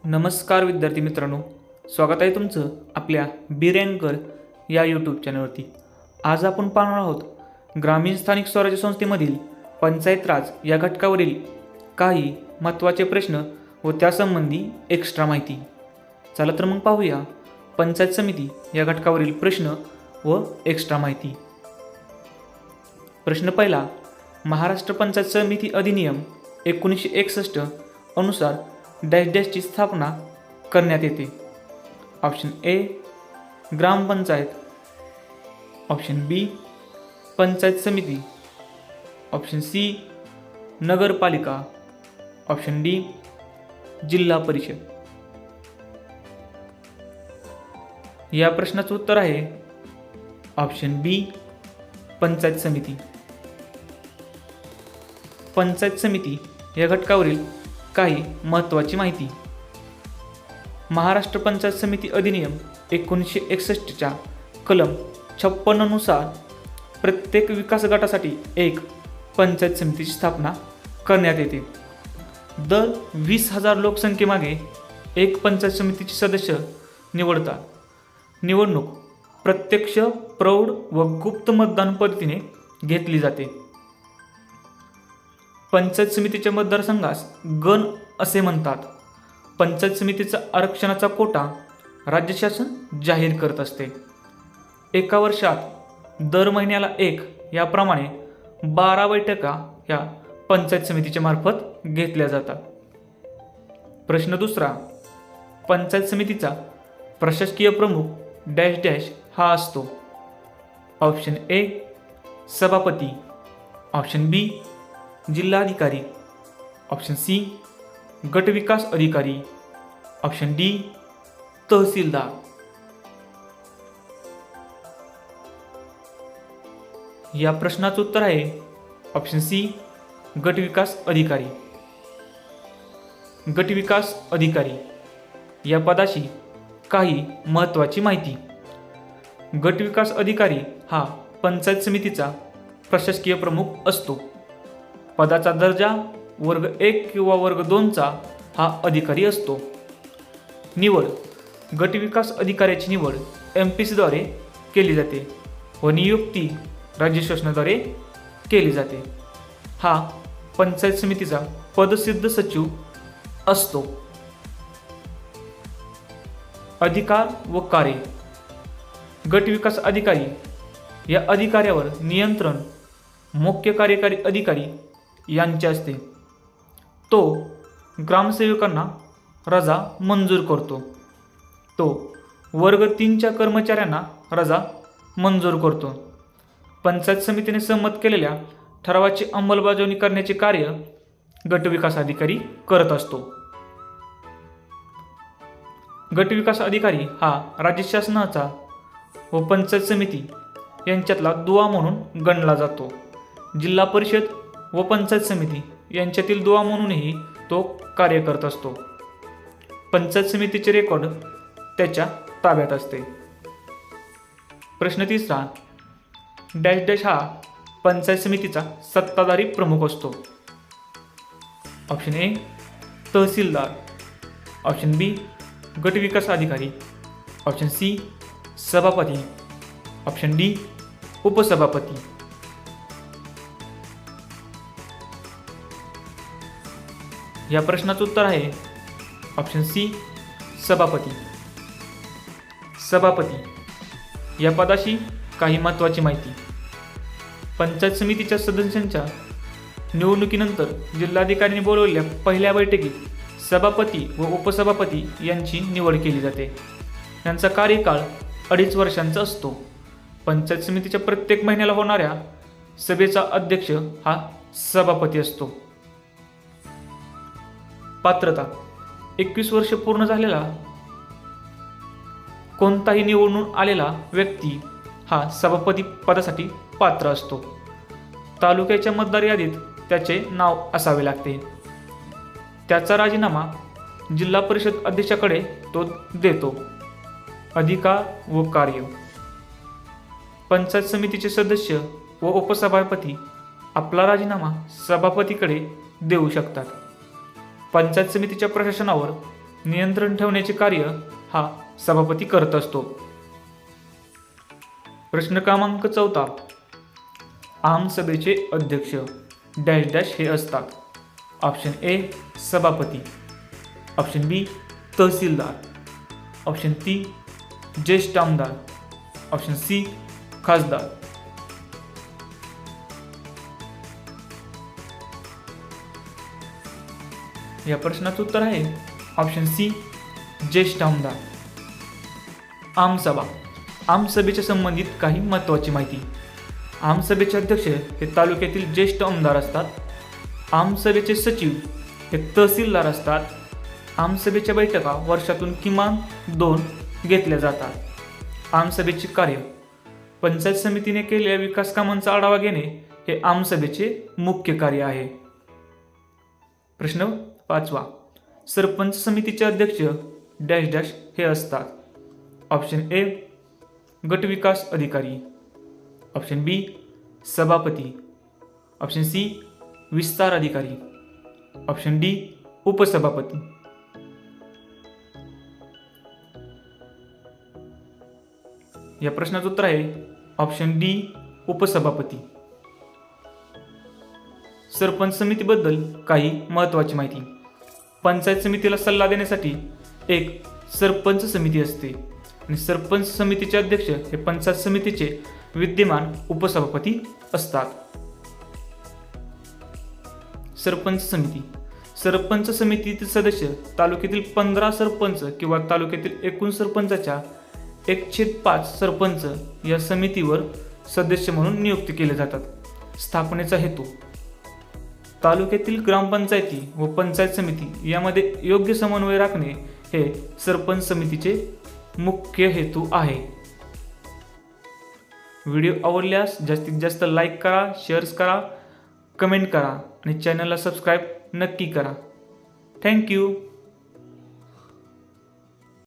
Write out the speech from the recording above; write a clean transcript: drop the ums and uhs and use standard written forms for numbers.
नमस्कार विद्यार्थी मित्रांनो, स्वागत आहे तुमचं आपल्या बिरँकर या यूट्यूब चॅनलवरती। आज आपण पाहणार आहोत ग्रामीण स्थानिक स्वराज्य संस्थेमधील पंचायत राज या घटकावरील काही महत्त्वाचे प्रश्न व त्यासंबंधी एक्स्ट्रा माहिती। चला तर मग पाहूया पंचायत समिती या घटकावरील प्रश्न व एक्स्ट्रा माहिती। प्रश्न पहिला, महाराष्ट्र पंचायत समिती अधिनियम 1961 अनुसार डॅश डॅशची स्थापना करण्यात येते। ऑप्शन ए ग्रामपंचायत, ऑप्शन बी पंचायत समिती, ऑप्शन सी नगरपालिका, ऑप्शन डी जिल्हा परिषद। या प्रश्नाचं उत्तर आहे ऑप्शन बी पंचायत समिती। पंचायत समिती या घटकावरील काही महत्त्वाची माहिती। महाराष्ट्र पंचायत समिती अधिनियम 1961च्या कलम 56 नुसार प्रत्येक विकास गटासाठी एक पंचायत समितीची स्थापना करण्यात येते। दर 20,000 लोकसंख्येमागे एक पंचायत समितीचे सदस्य निवडतात। निवडणूक प्रत्यक्ष, प्रौढ व गुप्त मतदान पद्धतीने घेतली जाते। पंचायत समितीच्या मतदारसंघास गण असे म्हणतात। पंचायत समितीचा आरक्षणाचा कोटा राज्य शासन जाहीर करत असते। एका वर्षात दर महिन्याला एक याप्रमाणे 12 बैठका या पंचायत समितीच्या मार्फत घेतल्या जातात। प्रश्न दुसरा, पंचायत समितीचा प्रशासकीय प्रमुख डॅश डॅश हा असतो। ऑप्शन ए सभापती, ऑप्शन बी जिल्हाधिकारी, ऑप्शन सी गटविकास अधिकारी, ऑप्शन डी तहसीलदार। या प्रश्नाचं उत्तर आहे ऑप्शन सी गटविकास अधिकारी। गटविकास अधिकारी या पदाशी काही महत्त्वाची माहिती। गटविकास अधिकारी हा पंचायत समितीचा प्रशासकीय प्रमुख असतो। पदाचा दर्जा वर्ग 1 किंवा वर्ग 2चा हा अधिकारी असतो। निवड गटविकास अधिकाऱ्याची निवड MPC द्वारे केली जाते व नियुक्ती राज्य शासनाद्वारे केली जाते। हा पंचायत समितीचा पदसिद्ध सचिव असतो। अधिकार व कार्य गटविकास अधिकारी या अधिकाऱ्यावर नियंत्रण मुख्य कार्यकारी अधिकारी यांचे असते। तो ग्रामसेवकांना रजा मंजूर करतो। तो वर्ग 3च्या कर्मचाऱ्यांना रजा मंजूर करतो। पंचायत समितीने संमत केलेल्या ठरावाची अंमलबजावणी करण्याचे कार्य गटविकास अधिकारी करत असतो। गटविकास अधिकारी हा राज्य शासनाचा व पंचायत समिती यांच्यातला दुवा म्हणून गणला जातो। जिल्हा परिषद व पंचायत समिती यांच्यातील दुवा म्हणूनही तो कार्य करत असतो। पंचायत समितीचे रेकॉर्ड त्याच्या ताब्यात असते। प्रश्न तिसरा, डॅश डॅश हा पंचायत समितीचा सत्ताधारी प्रमुख असतो। ऑप्शन ए तहसीलदार, ऑप्शन बी गटविकास अधिकारी, ऑप्शन सी सभापती, ऑप्शन डी उपसभापती। या प्रश्नाचं उत्तर आहे ऑप्शन सी सभापती। सभापती या पदाशी काही महत्त्वाची माहिती। पंचायत समितीच्या सदस्यांच्या निवडणुकीनंतर जिल्हाधिकाऱ्यांनी बोलवलेल्या पहिल्या बैठकीत सभापती व उपसभापती यांची निवड केली जाते। यांचा कार्यकाळ 2.5 वर्षांचा असतो। पंचायत समितीच्या प्रत्येक महिन्याला होणाऱ्या सभेचा अध्यक्ष हा सभापती असतो। पात्रता 21 वर्ष पूर्ण झालेला कोणताही निवडून आलेला व्यक्ती हा सभापती पदासाठी पात्र असतो। तालुक्याच्या मतदार यादीत त्याचे नाव असावे लागते। त्याचा राजीनामा जिल्हा परिषद अध्यक्षाकडे तो देतो। अधिकार व कार्य पंचायत समितीचे सदस्य व उपसभापती आपला राजीनामा सभापतीकडे देऊ शकतात। पंचायत समितीच्या प्रशासनावर नियंत्रण ठेवण्याचे कार्य हा सभापती करत असतो. प्रश्न क्रमांक 4. आमसभेचे अध्यक्ष डॅश डॅश हे असतात. ऑप्शन ए सभापती, ऑप्शन बी तहसीलदार, ऑप्शन सी ज्येष्ठ आमदार, ऑप्शन सी खासदार. या प्रश्नाचं उत्तर आहे ऑप्शन सी ज्येष्ठ आमदार. आमसभा. आमसभेच्या संबंधित काही महत्त्वाची माहिती. आमसभेचे अध्यक्ष हे तालुक्यातील ज्येष्ठ आमदार असतात. आमसभेचे सचिव हे तहसीलदार असतात. आमसभेच्या बैठका वर्षातून किमान 2 घेतल्या जातात. आमसभेचे कार्य. पंचायत समितीने केलेल्या विकास कामांचा आढावा घेणे हे आमसभेचे मुख्य कार्य आहे. प्रश्न 5. सरपंच समितीचे अध्यक्ष डॅश डॅश हे असतात. ऑप्शन ए गट विकास अधिकारी, ऑप्शन बी सभापती, ऑप्शन सी विस्तार अधिकारी, ऑप्शन डी उपसभापती. या प्रश्नाचं उत्तर आहे ऑप्शन डी उपसभापती. सरपंच समितीबद्दल काही महत्त्वाची माहिती. पंचायत समितीला सल्ला देण्यासाठी एक सरपंच समिती असते आणि सरपंच समितीचे अध्यक्ष हे पंचायत समितीचे विद्यमान उपसभापती असतात. सरपंच समिती. सरपंच समितीतील सदस्य तालुक्यातील 15 सरपंच किंवा तालुक्यातील एकूण सरपंचाच्या 1/5 सरपंच या समितीवर सदस्य म्हणून नियुक्त केले जातात. स्थापनेचा हेतू. तालुक्यातील ग्रामपंचायती व पंचायत समिती यामध्ये योग्य समन्वय राखणे हे सरपंच समितीचे मुख्य हेतू आहे. व्हिडिओ आवडल्यास जास्तीत जास्त लाईक करा, शेअर्स करा, कमेंट करा आणि चॅनलला सबस्क्राईब नक्की करा. थँक्यू.